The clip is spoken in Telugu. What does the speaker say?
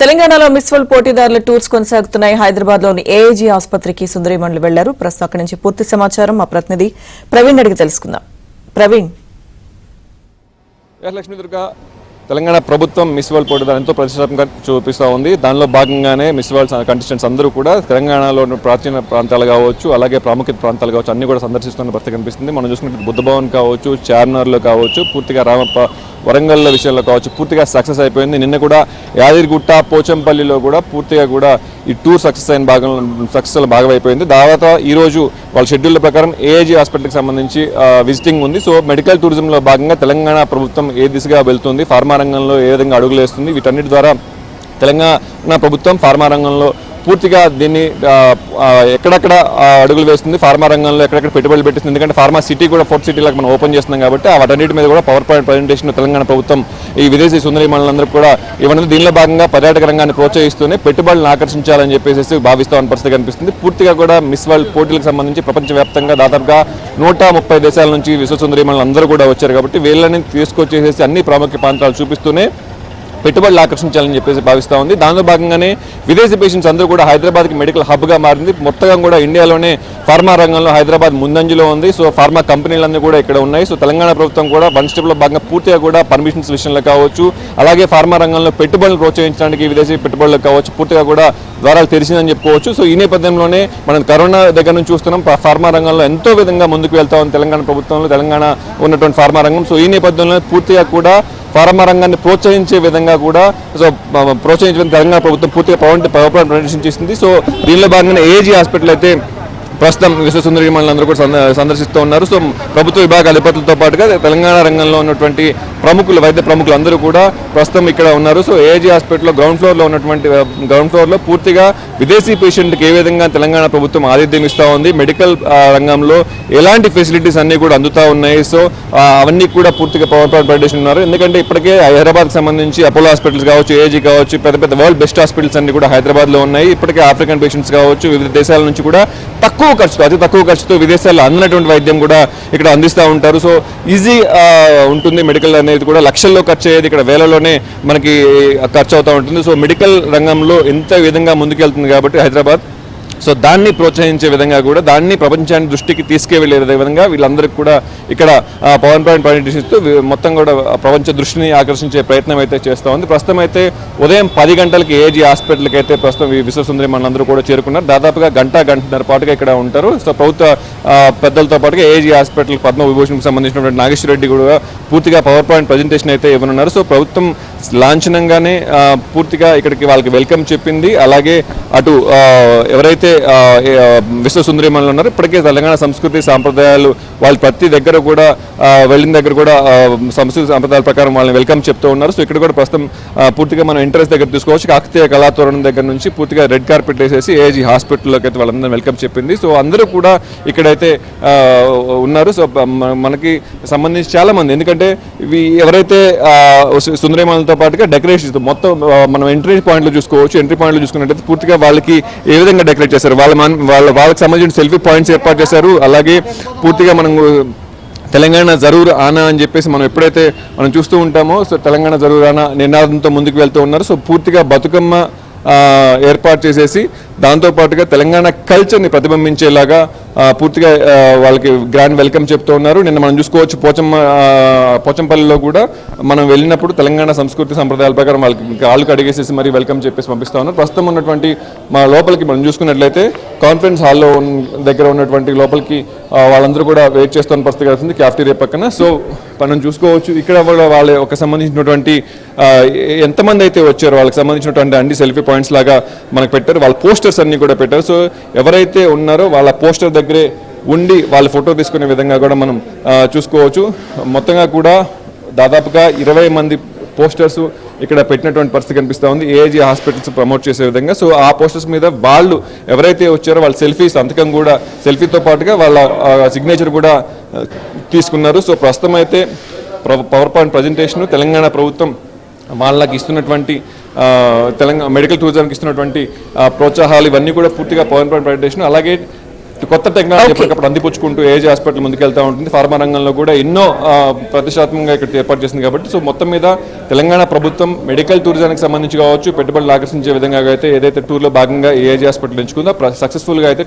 తెలంగాణలో మిస్వల్ పోటీదారుల టూర్స్ కొనసాగుతున్నాయి. హైదరాబాద్ లోని ఏఐజీ ఆసుపత్రికి సుందరీమణులు వెళ్లారు. ప్రస్తుతం అక్కడి నుంచి పూర్తి సమాచారం మా ప్రతినిధి ప్రవీణ్ అడిగి తెలుసుకుందాం. ప్రవీణ్, లక్ష్మీదుర్గ తెలంగాణ ప్రభుత్వం మిస్ వరల్డ్ పోటీదారులు ఎంతో ప్రతిష్టాత్మకంగా చూపిస్తూ ఉంది. దానిలో భాగంగానే మిస్ వరల్డ్ కంటెస్టెంట్స్ అందరూ కూడా తెలంగాణలో ప్రాచీన ప్రాంతాలు కావచ్చు, అలాగే ప్రాముఖ్యత ప్రాంతాలు కావచ్చు, అన్ని కూడా సందర్శిస్తున్న పరిస్థితి కనిపిస్తుంది. మనం చూసుకుంటే బుద్ధ భవన్ కావచ్చు, చార్మినార్లో కావచ్చు, పూర్తిగా రామప్ప వరంగల్ విషయంలో కావచ్చు పూర్తిగా సక్సెస్ అయిపోయింది. నిన్న కూడా యాదగిరిగుట్ట, పోచంపల్లిలో కూడా పూర్తిగా కూడా ఈ టూర్ సక్సెస్ భాగం అయిపోయింది. తర్వాత ఈరోజు వాళ్ళ షెడ్యూల్ ప్రకారం ఏఐజీ హాస్పిటల్కి సంబంధించి విజిటింగ్ ఉంది. సో మెడికల్ టూరిజంలో భాగంగా తెలంగాణ ప్రభుత్వం ఏ దిశగా వెళ్తుంది, ఫార్మా రంగంలో ఏ విధంగా అడుగులు వేస్తుంది, వీటన్నిటి ద్వారా తెలంగాణ ప్రభుత్వం ఫార్మా రంగంలో పూర్తిగా దీన్ని ఎక్కడెక్కడ అడుగులు వేస్తుంది, ఫార్మా రంగంలో ఎక్కడెక్కడ పెట్టుబడులు పెట్టిస్తుంది. ఎందుకంటే ఫార్మా సిటీ కూడా 4th సిటీలకు మనం ఓపెన్ చేస్తున్నాం కాబట్టి వాటన్నిటి మీద కూడా పవర్ పాయింట్ ప్రజెంటేషన్ తెలంగాణ ప్రభుత్వం ఈ విదేశీ సుందరీమణులందరూ కూడా ఇవన్నీ దీనిలో భాగంగా పర్యాటక రంగాన్ని ప్రోత్సహిస్తూనే పెట్టుబడులను ఆకర్షించాలని చెప్పేసి భావిస్తామని పరిస్థితి కనిపిస్తుంది. పూర్తిగా కూడా మిస్ వరల్డ్ పోటీలకు సంబంధించి ప్రపంచవ్యాప్తంగా దాదాపుగా 130 దేశాల నుంచి విశ్వ సుందరీమణులు అందరూ కూడా వచ్చారు కాబట్టి వీళ్ళని తీసుకొచ్చేసేసి అన్ని ప్రాముఖ్య ప్రాంతాలు చూపిస్తూనే పెట్టుబడులు ఆకర్షించాలని చెప్పేసి భావిస్తూ ఉంది. దానిలో భాగంగానే విదేశీ పేషెంట్స్ అందరూ కూడా హైదరాబాద్కి మెడికల్ హబ్గా మారింది. మొత్తంగా కూడా ఇండియాలోనే ఫార్మా రంగంలో హైదరాబాద్ ముందంజలో ఉంది. సో ఫార్మా కంపెనీలన్నీ కూడా ఇక్కడ ఉన్నాయి. సో తెలంగాణ ప్రభుత్వం కూడా వన్ స్టెప్లో భాగంగా పూర్తిగా కూడా పర్మిషన్స్ విషయంలో కావచ్చు, అలాగే ఫార్మా రంగంలో పెట్టుబడులు ప్రోత్సహించడానికి విదేశీ పెట్టుబడులకు కావచ్చు పూర్తిగా కూడా ద్వారాలు తెరిచిందని చెప్పుకోవచ్చు. సో ఈ నేపథ్యంలోనే మనం కరోనా దగ్గర నుంచి చూస్తున్నాం ఫార్మా రంగంలో ఎంతో విధంగా ముందుకు వెళ్తా ఉంది తెలంగాణ ప్రభుత్వంలో, తెలంగాణ ఉన్నటువంటి ఫార్మా రంగం. సో ఈ నేపథ్యంలో పూర్తిగా కూడా ఫార్మా రంగాన్ని ప్రోత్సహించే విధంగా కూడా తెలంగాణ ప్రభుత్వం పూర్తిగా పవర్ పాయింట్ ప్రదర్శన చేసింది. సో దీనిలో భాగంగానే ఏఐజీ హాస్పిటల్ అయితే ప్రస్తుతం విశ్వ సుందరీమణులందరూ కూడా సందర్శిస్తూ ఉన్నారు. సో ప్రభుత్వ విభాగ అధిపతులతో పాటుగా తెలంగాణ రంగంలో ఉన్నటువంటి వైద్య ప్రముఖులు అందరూ కూడా ప్రస్తుతం ఇక్కడ ఉన్నారు. సో ఏఐజీ హాస్పిటల్లో గ్రౌండ్ ఫ్లోర్లో పూర్తిగా విదేశీ పేషెంట్కి ఏ విధంగా తెలంగాణ ప్రభుత్వం ఆతిథ్యం ఇస్తూ ఉంది, మెడికల్ రంగంలో ఎలాంటి ఫెసిలిటీస్ అన్నీ కూడా అందుతూ ఉన్నాయి. సో అవన్నీ కూడా పూర్తిగా పవర్ పాయింట్ ప్రజెంటేషన్ ఉన్నారు. ఎందుకంటే ఇప్పటికే హైదరాబాద్కి సంబంధించి అపోలో హాస్పిటల్స్ కావచ్చు, ఏఐజీ కావచ్చు, పెద్ద పెద్ద వరల్డ్ బెస్ట్ హాస్పిటల్స్ అన్ని కూడా హైదరాబాద్లో ఉన్నాయి. ఇప్పటికే ఆఫ్రికన్ పేషెంట్స్ కావచ్చు, వివిధ దేశాల నుంచి కూడా అతి తక్కువ ఖర్చుతో విదేశాల్లో అందినటువంటి వైద్యం కూడా ఇక్కడ అందిస్తూ ఉంటారు. సో ఈజీ ఉంటుంది మెడికల్ అనేది కూడా, లక్షల్లో ఖర్చు అయ్యేది ఇక్కడ వేలలోనే మనకి ఖర్చు అవుతూ ఉంటుంది. సో మెడికల్ రంగంలో ఎంత విధంగా ముందుకెళ్తుంది కాబట్టి హైదరాబాద్, సో దాన్ని ప్రోత్సహించే విధంగా కూడా దాన్ని ప్రపంచాన్ని దృష్టికి తీసుకువెళ్ళే విధంగా వీళ్ళందరికీ కూడా ఇక్కడ పవర్ పాయింట్ ప్రజెంటేషన్ ఇస్తూ మొత్తం కూడా ప్రపంచ దృష్టిని ఆకర్షించే ప్రయత్నం అయితే చేస్తూ ఉంది. ప్రస్తుతం అయితే ఉదయం 10 గంటలకి ఏఐజీ హాస్పిటల్కి అయితే ప్రస్తుతం ఈ విశ్వ సుందరీమణులందరూ కూడా చేరుకున్నారు. దాదాపుగా గంటన్నర పాటుగా ఇక్కడ ఉంటారు. సో ప్రభుత్వ పెద్దలతో పాటుగా ఏఐజీ హాస్పిటల్ పద్మవిభూషణ్కి సంబంధించినటువంటి నాగేశ్వర రెడ్డి కూడా పూర్తిగా పవర్ పాయింట్ ప్రజెంటేషన్ అయితే ఇవ్వనున్నారు. సో ప్రభుత్వం లాంఛనంగానే పూర్తిగా ఇక్కడికి వాళ్ళకి వెల్కమ్ చెప్పింది. అలాగే అటు ఎవరైతే విశ్వ సుందరీమణులు ఉన్నారు, ఇప్పటికే తెలంగాణ సంస్కృతి సాంప్రదాయాలు వాళ్ళు ప్రతి దగ్గర కూడా వెళ్ళిన దగ్గర కూడా సంస్కృతి సాంప్రదాయాల ప్రకారం వాళ్ళని వెల్కమ్ చెప్తూ ఉన్నారు. సో ఇక్కడ కూడా ప్రస్తుతం పూర్తిగా మనం ఎంట్రన్స్ దగ్గర తీసుకోవచ్చు. కాకతీయ కళాతోరణం దగ్గర నుంచి పూర్తిగా రెడ్ కార్పెట్ వేసేసి ఏఐజీ హాస్పిటల్లోకి అయితే వాళ్ళందరూ వెల్కమ్ చెప్పింది. సో అందరూ కూడా ఇక్కడైతే ఉన్నారు. సో మనకి సంబంధించి చాలా మంది, ఎందుకంటే ఇవి ఎవరైతే సుందరీమణులతో పాటుగా డెకరేషన్స్ మొత్తం మనం ఎంట్రీ పాయింట్లు చూసుకోవచ్చు. ఎంట్రీ పాయింట్లు చూసుకున్నట్టయితే పూర్తిగా వాళ్ళకి ఏ విధంగా డెకరేట్ చేశారు, వాళ్ళకి సంబంధించిన సెల్ఫీ పాయింట్స్ ఏర్పాటు చేశారు. అలాగే పూర్తిగా మనం తెలంగాణ జరూర్ ఆనా అని చెప్పేసి మనం ఎప్పుడైతే మనం చూస్తూ ఉంటామో, సో తెలంగాణ జరూర్ ఆనా నినాదంతో ముందుకు వెళ్తూ ఉన్నారు. సో పూర్తిగా బతుకమ్మ ఏర్పాటు చేసేసి దాంతోపాటుగా తెలంగాణ కల్చర్ని ప్రతిబింబించేలాగా పూర్తిగా వాళ్ళకి గ్రాండ్ వెల్కమ్ చెప్తూ ఉన్నారు. నిన్న మనం చూసుకోవచ్చు పోచంపల్లిలో కూడా మనం వెళ్ళినప్పుడు తెలంగాణ సంస్కృతి సంప్రదాయాల ప్రకారం వాళ్ళకి కాళ్ళకు అడిగేసేసి మరి వెల్కమ్ చెప్పేసి పంపిస్తూ ఉన్నారు. ప్రస్తుతం ఉన్నటువంటి మా లోపలికి మనం చూసుకున్నట్లయితే కాన్ఫరెన్స్ హాల్లో దగ్గర ఉన్నటువంటి లోపలికి వాళ్ళందరూ కూడా వెయిట్ చేస్తున్న పరిస్థితి కలుగుతుంది క్యాఫ్టీరియా పక్కన. సో మనం చూసుకోవచ్చు ఇక్కడ వాళ్ళకి సంబంధించినటువంటి ఎంతమంది అయితే వచ్చారో వాళ్ళకి సంబంధించినటువంటి అన్ని సెల్ఫీ పాయింట్స్ లాగా మనకు పెట్టారు. వాళ్ళ పోస్టర్స్ అన్ని కూడా పెట్టారు. సో ఎవరైతే ఉన్నారో వాళ్ళ పోస్టర్ దగ్గరే ఉండి వాళ్ళు ఫోటో తీసుకునే విధంగా కూడా మనం చూసుకోవచ్చు. మొత్తంగా కూడా దాదాపుగా 20 మంది పోస్టర్స్ ఇక్కడ పెట్టినటువంటి పరిస్థితి కనిపిస్తూ ఉంది ఏఐజీ హాస్పిటల్స్ ప్రమోట్ చేసే విధంగా. సో ఆ పోస్టర్స్ మీద వాళ్ళు ఎవరైతే వచ్చారో వాళ్ళ సంతకం కూడా సెల్ఫీతో పాటుగా వాళ్ళ సిగ్నేచర్ కూడా తీసుకున్నారు. సో ప్రస్తుతం అయితే పవర్ పాయింట్ ప్రజెంటేషన్ తెలంగాణ ప్రభుత్వం వాళ్ళకి ఇస్తున్నటువంటి తెలంగాణ మెడికల్ టూరిజంకి ఇస్తున్నటువంటి ప్రోత్సాహాలు ఇవన్నీ కూడా పూర్తిగా పవర్ పాయింట్ ప్రజెంటేషన్. అలాగే కొత్త టెక్నాలజీ ఎప్పటికప్పుడు అందిపుచ్చుకుంటూ ఏజీ హాస్పిటల్ ముందుకెళ్తా ఉంటుంది. ఫార్మా రంగంలో కూడా ఎన్నో ప్రతిష్టాత్మకంగా ఇక్కడ ఏర్పాటు చేసింది కాబట్టి సో మొత్తం మీద తెలంగాణ ప్రభుత్వం మెడికల్ టూరిజానికి సంబంధించి కావచ్చు, పెట్టుబడులు ఆకర్షించే విధంగా అయితే ఏదైతే టూర్లో భాగంగా ఏజీ హాస్పిటల్ ఎంచుకుందో సక్సెస్ఫుల్గా అయితే